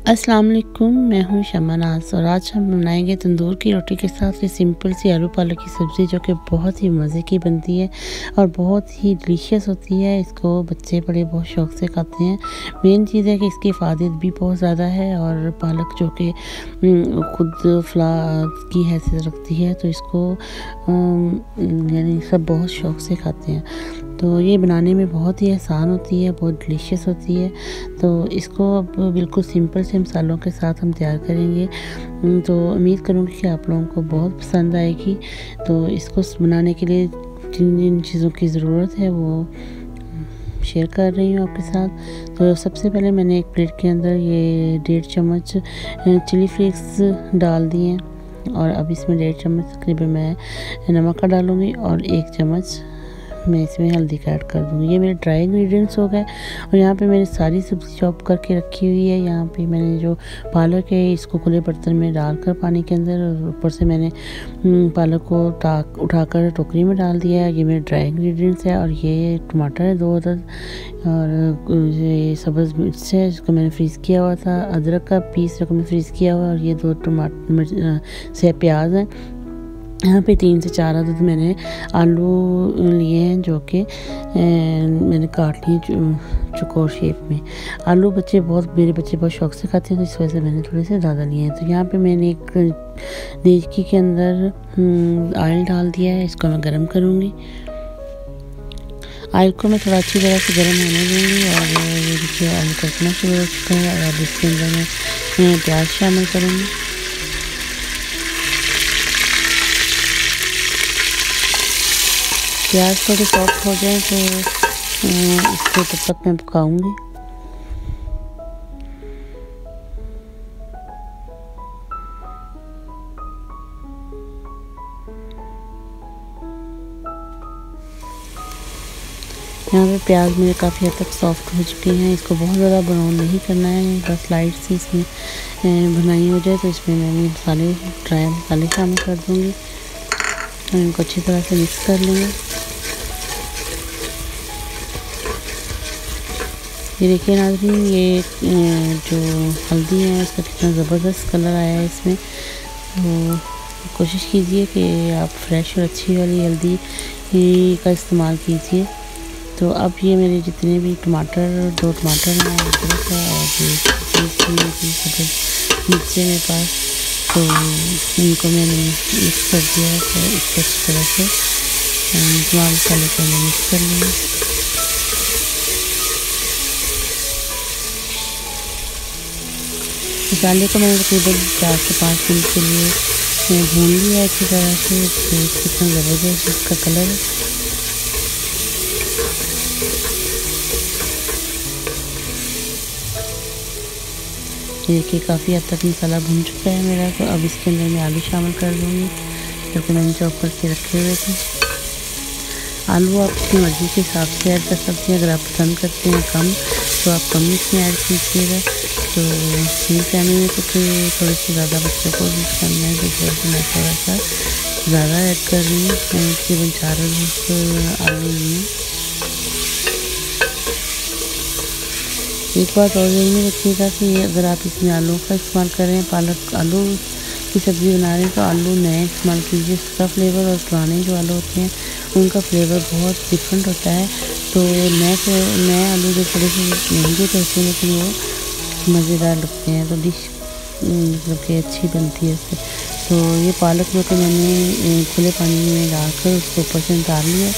अस्सलाम वालेकुम, मैं हूँ शमा नाज़ और आज हम बनाएंगे तंदूर की रोटी के साथ ये सिंपल सी आलू पालक की सब्ज़ी जो कि बहुत ही मज़े की बनती है और बहुत ही डिलीशियस होती है। इसको बच्चे बड़े बहुत शौक़ से खाते हैं। मेन चीज़ है कि इसकी फ़ायदे भी बहुत ज़्यादा है और पालक जो कि खुद फला की हैसियत रखती है, तो इसको यानी सब बहुत शौक़ से खाते हैं। तो ये बनाने में बहुत ही आसान होती है, बहुत डिलीशियस होती है। तो इसको अब बिल्कुल सिंपल से मसालों के साथ हम तैयार करेंगे। तो उम्मीद करूँगी कि आप लोगों को बहुत पसंद आएगी। तो इसको बनाने के लिए जिन जिन चीज़ों की ज़रूरत है वो शेयर कर रही हूँ आपके साथ। तो सबसे पहले मैंने एक प्लेट के अंदर ये 1.5 चम्मच चिली फ्लेक्स डाल दिए हैं और अब इसमें 1.5 चम्मच तकरीबन मैं नमक का डालूँगी और 1 चम्मच मैं इसमें हल्दी का ऐड कर दूँगी। ये मेरे ड्राई इंग्रेडिएंट्स हो गए और यहाँ पे मैंने सारी सब्ज़ी चॉप करके रखी हुई है। यहाँ पे मैंने जो पालक है इसको खुले बर्तन में डालकर पानी के अंदर, और ऊपर से मैंने पालक को उठाकर टोकरी में डाल दिया है। ये मेरे ड्राई इंग्रेडिएंट्स है और ये टमाटर है 2 अदद और ये सब्ज़ मिर्च है जिसको मैंने फ्रीज़ किया हुआ था, अदरक का पीस जो मैं फ्रीज़ किया हुआ, और ये 2 टमाटर से प्याज हैं। यहाँ पे 3 से 4 अदद मैंने आलू लिए हैं जो कि मैंने काट लिए चौकोर शेप में। आलू मेरे बच्चे बहुत शौक़ से खाते हैं, तो इस वजह से मैंने थोड़े से ज़्यादा लिए हैं। तो यहाँ पे मैंने एक देचकी के अंदर ऑयल डाल दिया है, इसको मैं गरम करूँगी। ऑयल को मैं थोड़ा अच्छी तरह से गरम होने दूँगी और ये देखिए ऑयल कटना शुरू हो चुका है और अब इसके अंदर मैं प्याज शामिल करूँगी। प्याज थोड़े सॉफ्ट हो जाए तो इसको तब तक मैं पकाऊंगी। यहाँ पे प्याज मेरे काफ़ी हद तक सॉफ्ट हो चुके हैं। इसको बहुत ज़्यादा ब्राउन नहीं करना है, बस लाइट सी इसमें भुनाई हो जाए। तो इसमें मैं ड्राई मसाले शामिल कर दूँगी और इनको अच्छी तरह से मिक्स कर लेंगे। ये देखिए नाज़रीन, ये जो हल्दी है उसका कितना ज़बरदस्त कलर आया है इसमें। तो कोशिश कीजिए कि आप फ्रेश और अच्छी वाली हल्दी का इस्तेमाल कीजिए। तो अब ये मेरे जितने भी 2 टमाटर हैं अदरक है और मिर्चें मेरे पास, तो इनको मैंने मिक्स कर दिया है। तो इसको अच्छी तरह से तमाम मसाले को मैंने मिक्स कर लिया। मसाले को मैंने तकरीबन 4 से 5 मिनट के लिए भून लिया अच्छी तरह से। तो कितना ज़बरदस्त इसका कलर है। देखिए काफ़ी हद तक मसाला भून चुका है मेरा। तो अब इसके अंदर मैं आलू शामिल कर दूँगी जो कि मैंने चॉप करके रखे हुए थे। आलू आप अपनी मर्ज़ी के हिसाब से ऐड कर सकते हैं। अगर आप पसंद करते हैं कम तो आप कम इसमें ऐड कीजिएगा। तो मेरी फैमिली में तो थोड़े से ज़्यादा बच्चों को भी पसंद है, तो मैं थोड़ा सा ज़्यादा ऐड कर रही हूँ। मैंने तकरीबन 4 आलू लिए। एक बात और ध्यान में रखिएगा कि अगर आप इसमें आलू का इस्तेमाल कर रहे हैं, आलू की सब्ज़ी बना रहे हैं, तो आलू नए इस्तेमाल कीजिए। उसका फ्लेवर और पुराने जो आलू होते हैं उनका फ्लेवर बहुत डिफरेंट होता है। तो नए आलू जो थोड़े से महंगे तो होते हैं लेकिन वो मज़ेदार लगते हैं, तो डिश मतलब कि अच्छी बनती है उससे। तो ये पालक जो कि मैंने खुले पानी में डालकर उसको ऊपर से उतार लिया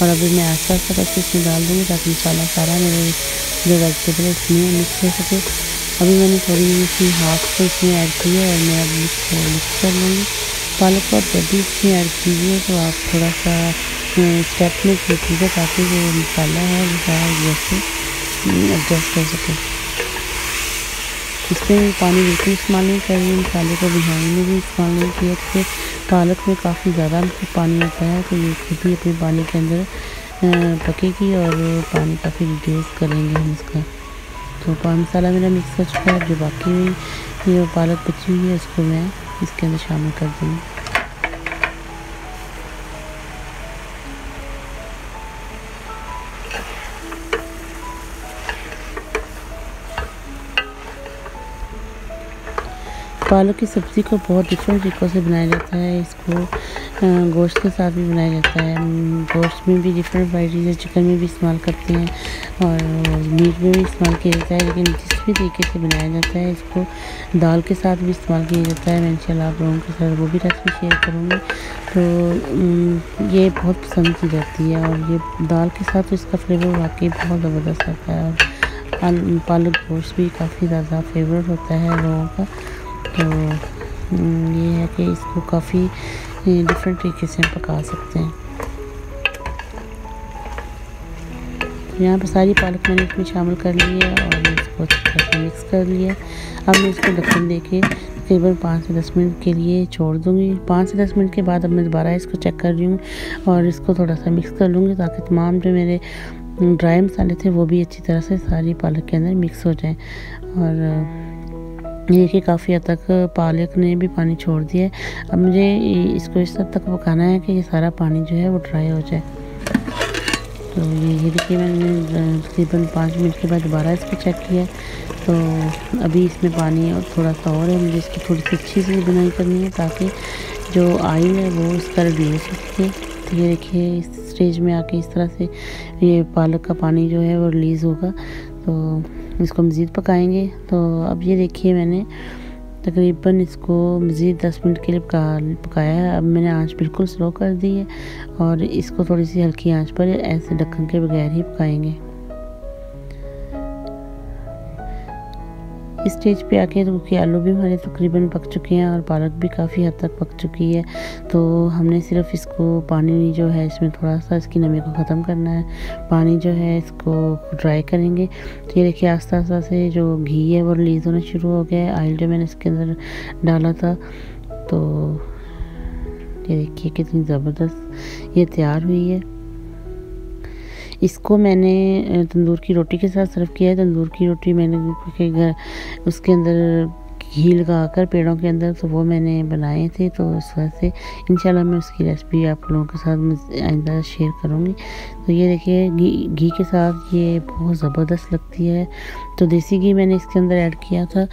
और अभी मैं आस्ता आस्ता करके इसमें डाल दूँगी ताकि मसाला सारा मेरे जो वेजिटेबल है इसमें मिक्स हो सके। अभी मैंने थोड़ी सी हाफ को इसमें ऐड की है और मैं अब मिक्स कर लूँगी। पालक को आप जब भी इसमें ऐड कीजिए तो आप थोड़ा सा स्टेप में कीजिएगा ताकि जो मसाला है वो सारा जैसे एडजस्ट कर सके। इसमें पानी बिल्कुल इस्तेमाल नहीं कर रही, मसाले को भिगोने में भी इस्तेमाल नहीं किया क्योंकि पालक में काफ़ी ज़्यादा पानी होता है। तो ये खुद ही अपने पानी के अंदर पकेगी और पानी काफ़ी रिड्यूस करेंगे हम इसका। तो मसाला मेरा मिक्स हो चुका है। जो बाकी हुई जो पालक बची हुई है उसको मैं इसके अंदर शामिल कर दूँगी। पालक की सब्ज़ी को बहुत डिफरेंट तरीक़ों से बनाया जाता है। इसको गोश्त के साथ भी बनाया जाता है। गोश्त में भी डिफरेंट वैराइटीज़ है, चिकन में भी इस्तेमाल करते हैं और मीट में भी इस्तेमाल किया जाता है। लेकिन जिस भी तरीके से बनाया जाता है, इसको दाल के साथ भी इस्तेमाल किया जाता है। मैं इंशाल्लाह आप लोगों के साथ वो भी रेसिपी शेयर करूँगी। तो ये बहुत पसंद की जाती है और ये दाल के साथ तो इसका फ्लेवर वाकई बहुत ज़बरदस्त आता है। और पालक गोश्त भी काफ़ी ज़्यादा फेवरेट होता है लोगों का। तो ये है कि इसको काफ़ी डिफरेंट तरीके से हम पका सकते हैं। तो यहाँ पर सारी पालक मैंने इसमें शामिल कर ली है और इसको अच्छी तरह से मिक्स कर लिया। अब मैं इसको ढक्कन देके तकरीबन 5 से 10 मिनट के लिए छोड़ दूँगी। 5 से 10 मिनट के बाद अब मैं दोबारा इसको चेक कर रही हूँ और इसको थोड़ा सा मिक्स कर लूँगी ताकि तमाम जो मेरे ड्राई मसाले थे वो भी अच्छी तरह से सारी पालक के अंदर मिक्स हो जाएँ। और ये देखिए काफ़ी हद तक पालक ने भी पानी छोड़ दिया है। अब मुझे इसको इस हद तक पकाना है कि ये सारा पानी जो है वो ड्राई हो जाए। तो ये देखिए मैंने तकरीबन 5 मिनट के बाद दोबारा इसको चेक किया। तो अभी इसमें पानी और थोड़ा सा और है। मुझे इसकी थोड़ी सी अच्छी सी बुनाई करनी है ताकि जो ऑयल है वो इसका रिलीज हो सके। तो ये देखिए इस स्टेज में आके इस तरह से ये पालक का पानी जो है वो रिलीज़ होगा। तो इसको मज़ीद पकाएंगे। तो अब ये देखिए मैंने तकरीबन इसको मज़ीद 10 मिनट के लिए पकाया है। अब मैंने आंच बिल्कुल स्लो कर दी है और इसको थोड़ी सी हल्की आंच पर ऐसे ढक्कन के बगैर ही पकाएंगे। इस स्टेज पे आके तो क्योंकि आलू भी हमारे तकरीबन पक चुके हैं और पालक भी काफ़ी हद तक पक चुकी है, तो हमने सिर्फ इसको पानी जो है इसमें थोड़ा सा इसकी नमी को ख़त्म करना है। पानी जो है इसको ड्राई करेंगे। तो ये देखिए आस्ता आस्ता से जो घी है वो रिलीज़ होना शुरू हो गया है, ऑयल जो मैंने इसके अंदर डाला था। तो ये देखिए कितनी ज़बरदस्त ये तैयार हुई है। इसको मैंने तंदूर की रोटी के साथ सर्व किया है। तंदूर की रोटी मैंने घर उसके अंदर घी लगाकर पेड़ों के अंदर, तो वो मैंने बनाए थे। तो इस वजह से इंशाल्लाह मैं उसकी रेसिपी आप लोगों के साथ आइंदा शेयर करूँगी। तो ये देखिए घी के साथ ये बहुत ज़बरदस्त लगती है। तो देसी घी मैंने इसके अंदर ऐड किया था।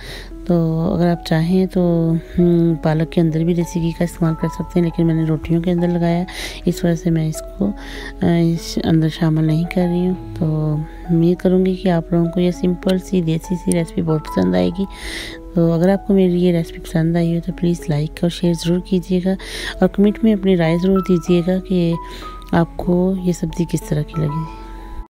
तो अगर आप चाहें तो पालक के अंदर भी देसी घी का इस्तेमाल कर सकते हैं, लेकिन मैंने रोटियों के अंदर लगाया, इस वजह से मैं इसको इस अंदर शामिल नहीं कर रही हूँ। तो उम्मीद करूँगी कि आप लोगों को ये सिंपल सी देसी सी रेसिपी बहुत पसंद आएगी। तो अगर आपको मेरी ये रेसिपी पसंद आई हो तो प्लीज़ लाइक और शेयर ज़रूर कीजिएगा और कमेंट में अपनी राय ज़रूर दीजिएगा कि आपको ये सब्ज़ी किस तरह की लगी।